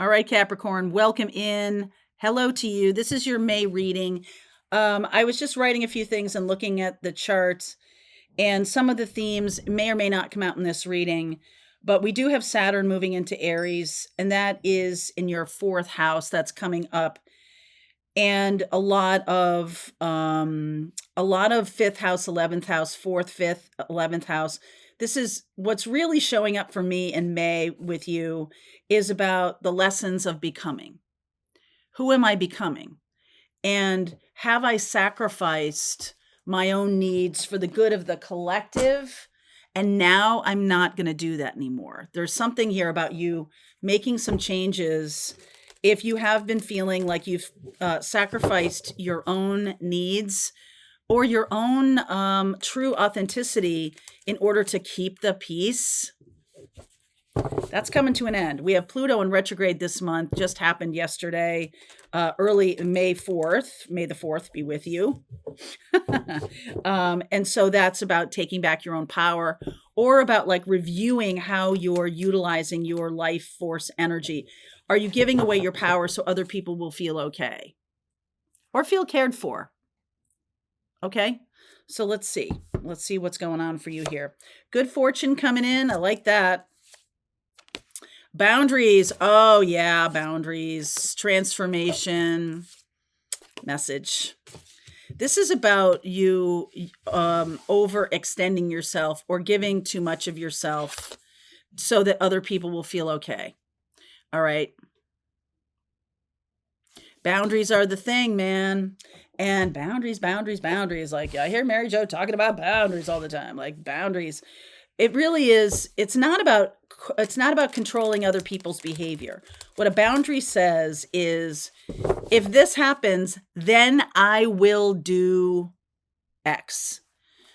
All right, Capricorn, welcome in. Hello to you. This is your May reading. I was just writing a few things and looking at the charts, and some of the themes may or may not come out in this reading, but we do have Saturn moving into Aries, and that is in your fourth house. That's coming up, and a lot of fifth house, 11th house, fourth, fifth, 11th house. This is what's really showing up for me in May with you is about the lessons of becoming. Who am I becoming? And have I sacrificed my own needs for the good of the collective? And now I'm not going to do that anymore. There's something here about you making some changes. If you have been feeling like you've sacrificed your own needs or your own true authenticity in order to keep the peace, that's coming to an end. We have Pluto in retrograde this month, just happened yesterday, early May 4th. May the 4th be with you. And so that's about taking back your own power, or about like reviewing how you're utilizing your life force energy. Are you giving away your power so other people will feel okay or feel cared for? Okay. So let's see. Let's see what's going on for you here. Good fortune coming in. I like that. Boundaries. Oh, yeah. Boundaries. Transformation. Message. This is about you overextending yourself or giving too much of yourself so that other people will feel okay. All right. Boundaries are the thing, man. And boundaries. Like I hear Mary Jo talking about boundaries all the time. Like boundaries. It really is. It's not about controlling other people's behavior. What a boundary says is, if this happens, then I will do X.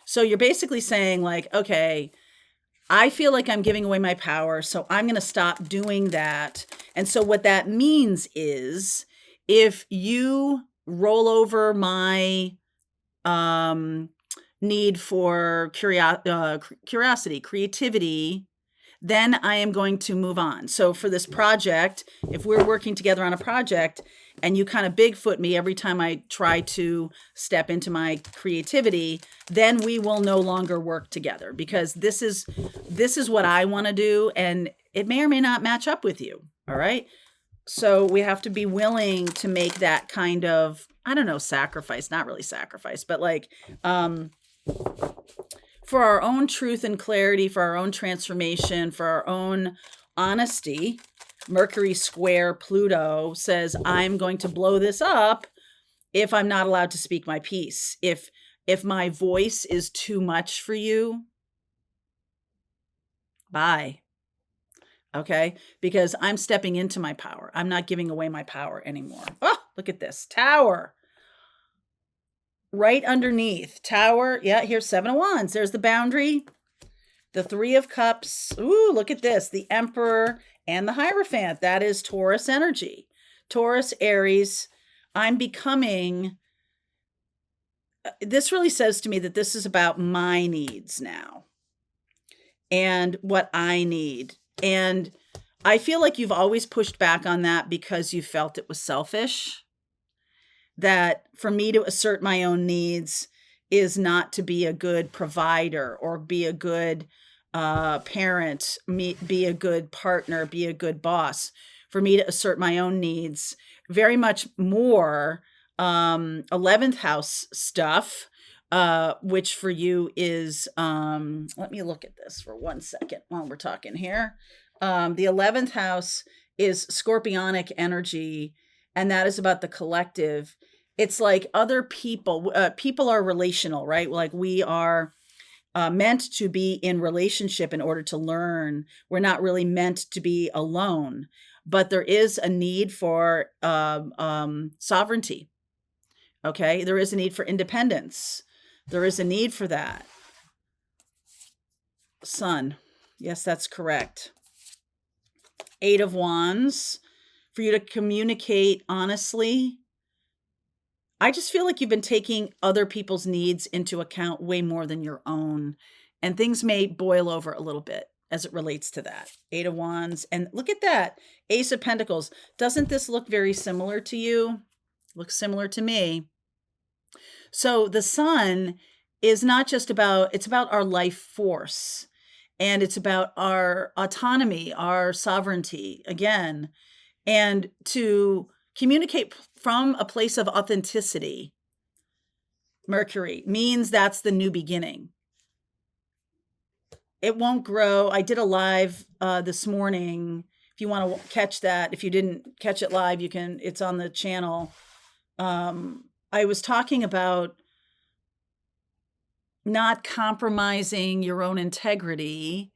So you're basically saying like, okay, I feel like I'm giving away my power, so I'm going to stop doing that. And so what that means is, if you roll over my need for curiosity, creativity, then I am going to move on. So for this project, if we're working together on a project and you kind of Bigfoot me every time I try to step into my creativity, then we will no longer work together, because this is what I want to do, and it may or may not match up with you. All right. So we have to be willing to make that kind of, I don't know, sacrifice, not really sacrifice, but like, for our own truth and clarity, for our own transformation, for our own honesty. Mercury square Pluto says, I'm going to blow this up if I'm not allowed to speak my piece. If my voice is too much for you, bye. Okay? Because I'm stepping into my power. I'm not giving away my power anymore. Oh, look at this. Tower. Right underneath. Tower. Yeah, here's 7 of Wands. There's the boundary. The 3 of Cups. Ooh, look at this. The Emperor and the Hierophant. That is Taurus energy. Taurus, Aries. I'm becoming. This really says to me that this is about my needs now and what I need. And I feel like you've always pushed back on that because you felt it was selfish. That for me to assert my own needs is not to be a good provider or be a good parent, be a good partner, be a good boss. For me to assert my own needs, very much more 11th house stuff, which for you is, let me look at this for 1 second while we're talking here. The 11th house is scorpionic energy, and that is about the collective. It's like other people, people are relational, right? Like we are meant to be in relationship in order to learn. We're not really meant to be alone, but there is a need for sovereignty. Okay. There is a need for independence. There is a need for that. Sun. Yes, that's correct. 8 of Wands. For you to communicate honestly. I just feel like you've been taking other people's needs into account way more than your own, and things may boil over a little bit as it relates to that. 8 of Wands. And look at that. Ace of Pentacles. Doesn't this look very similar to you? Looks similar to me. So the Sun is not just about, it's about our life force. And it's about our autonomy, our sovereignty, again. And to communicate from a place of authenticity, Mercury, means that's the new beginning. It won't grow. I did a live this morning. If you want to catch that, if you didn't catch it live, you can, it's on the channel. I was talking about not compromising your own integrity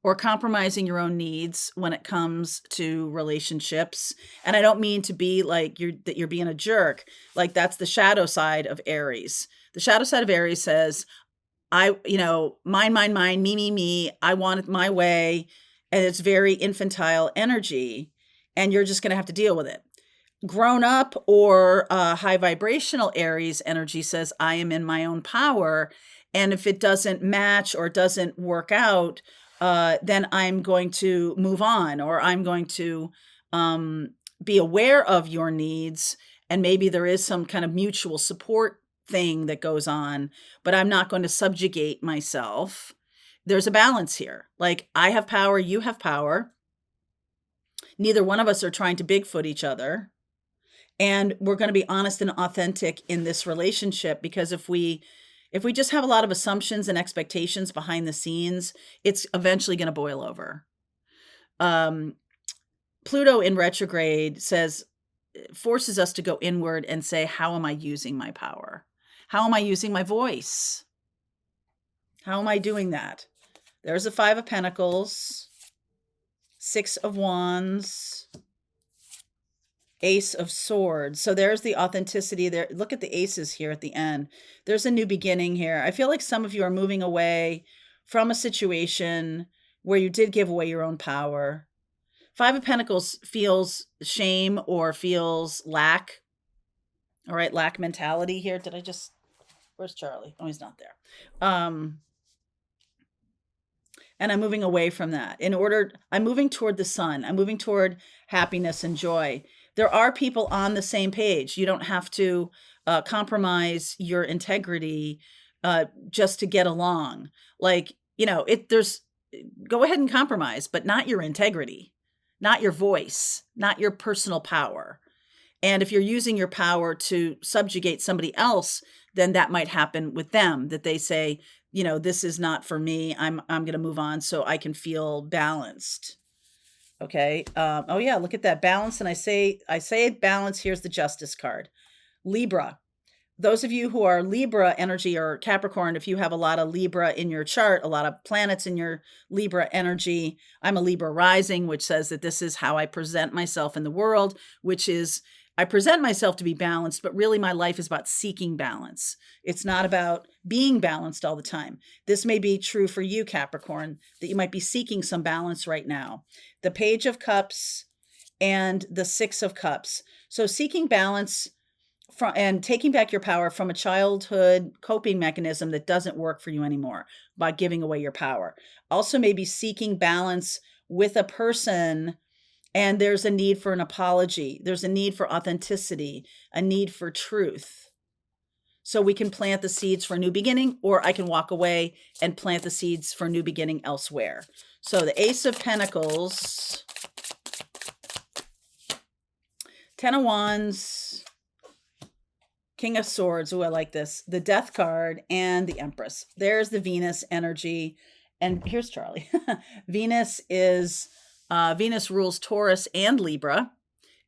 or compromising your own needs when it comes to relationships. And I don't mean to be like that you're being a jerk. Like, that's the shadow side of Aries. The shadow side of Aries says, mine, me, I want it my way. And it's very infantile energy, and you're just going to have to deal with it. Grown up or high vibrational Aries energy says, I am in my own power. And if it doesn't match or doesn't work out, then I'm going to move on, or I'm going to be aware of your needs. And maybe there is some kind of mutual support thing that goes on, but I'm not going to subjugate myself. There's a balance here. Like, I have power, you have power. Neither one of us are trying to Bigfoot each other. And we're going to be honest and authentic in this relationship, because if we just have a lot of assumptions and expectations behind the scenes, it's eventually going to boil over. Pluto in retrograde forces us to go inward and say, how am I using my power? How am I using my voice? How am I doing that? There's the 5 of Pentacles, 6 of Wands, Ace of Swords. So there's the authenticity there. Look at the aces here at the end. There's a new beginning here. I feel like some of you are moving away from a situation where you did give away your own power. 5 of Pentacles feels shame or feels lack. All right, lack mentality here. Where's Charlie? Oh, he's not there. And I'm moving away from that. I'm moving toward the sun. I'm moving toward happiness and joy. There are people on the same page. You don't have to compromise your integrity just to get along. Like, go ahead and compromise, but not your integrity, not your voice, not your personal power. And if you're using your power to subjugate somebody else, then that might happen with them, that they say, this is not for me. I'm going to move on so I can feel balanced. Okay. Oh yeah, look at that balance. And I say balance. Here's the Justice card. Libra. Those of you who are Libra energy or Capricorn, if you have a lot of Libra in your chart, a lot of planets in your Libra energy, I'm a Libra rising, which says that this is how I present myself in the world, which is I present myself to be balanced, but really my life is about seeking balance. It's not about being balanced all the time. This may be true for you, Capricorn, that you might be seeking some balance right now. The Page of Cups and the 6 of Cups. So seeking balance and taking back your power from a childhood coping mechanism that doesn't work for you anymore by giving away your power. Also maybe seeking balance with a person, and there's a need for an apology. There's a need for authenticity, a need for truth. So we can plant the seeds for a new beginning, or I can walk away and plant the seeds for a new beginning elsewhere. So the Ace of Pentacles, 10 of Wands, King of Swords. Oh, I like this. The Death card and the Empress. There's the Venus energy. And here's Charlie. Venus rules Taurus and Libra.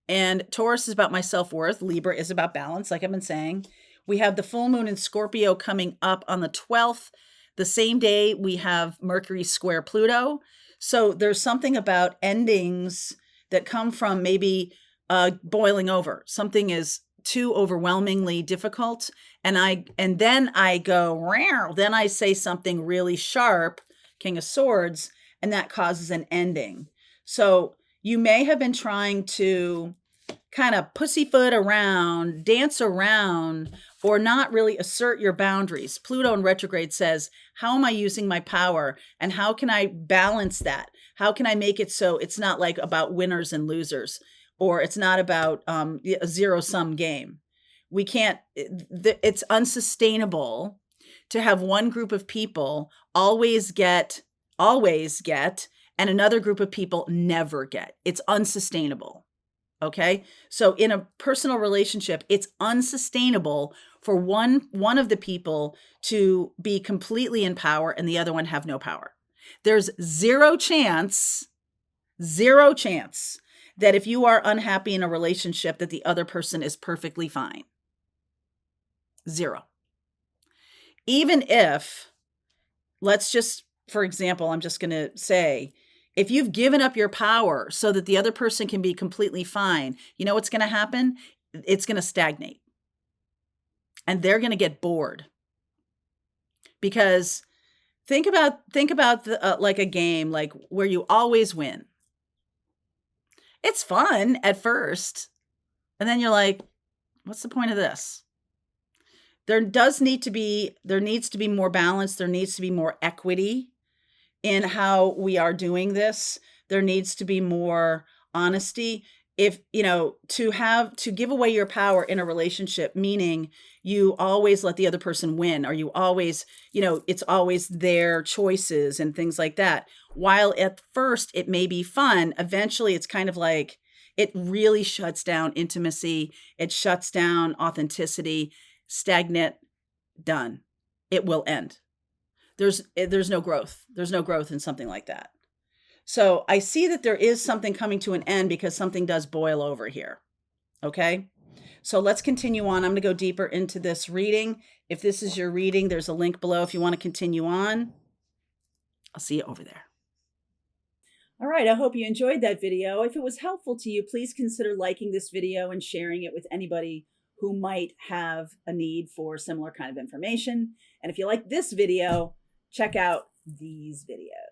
And Taurus is about my self-worth. Libra is about balance, like I've been saying. We have the full moon in Scorpio coming up on the 12th. The same day we have Mercury square Pluto. So there's something about endings that come from maybe boiling over. Something is too overwhelmingly difficult. And then I go, rawr, then I say something really sharp, King of Swords, and that causes an ending. So you may have been trying to kind of pussyfoot around, dance around, or not really assert your boundaries. Pluto in retrograde says, how am I using my power? And how can I balance that? How can I make it so it's not like about winners and losers, or it's not about a zero-sum game? We can't, it's unsustainable to have one group of people always get, and another group of people never get. It's unsustainable. Okay. So in a personal relationship, it's unsustainable for one of the people to be completely in power and the other one have no power. There's zero chance that if you are unhappy in a relationship that the other person is perfectly fine. Zero. Even if, let's just, for example, I'm just going to say, if you've given up your power so that the other person can be completely fine, you know what's going to happen? It's going to stagnate. And they're going to get bored. Because think about the, like a game like where you always win. It's fun at first. And then you're like, what's the point of this? There needs to be more balance. There needs to be more equity in how we are doing this. There needs to be more honesty. If, to give away your power in a relationship, meaning you always let the other person win, or you always, it's always their choices and things like that. While at first it may be fun, eventually it's kind of like, it really shuts down intimacy. It shuts down authenticity. Stagnant, done. It will end. There's no growth. There's no growth in something like that. So I see that there is something coming to an end because something does boil over here. Okay. So let's continue on. I'm going to go deeper into this reading. If this is your reading, there's a link below if you want to continue on. I'll see you over there. All right. I hope you enjoyed that video. If it was helpful to you, please consider liking this video and sharing it with anybody who might have a need for similar kind of information. And if you like this video, check out these videos.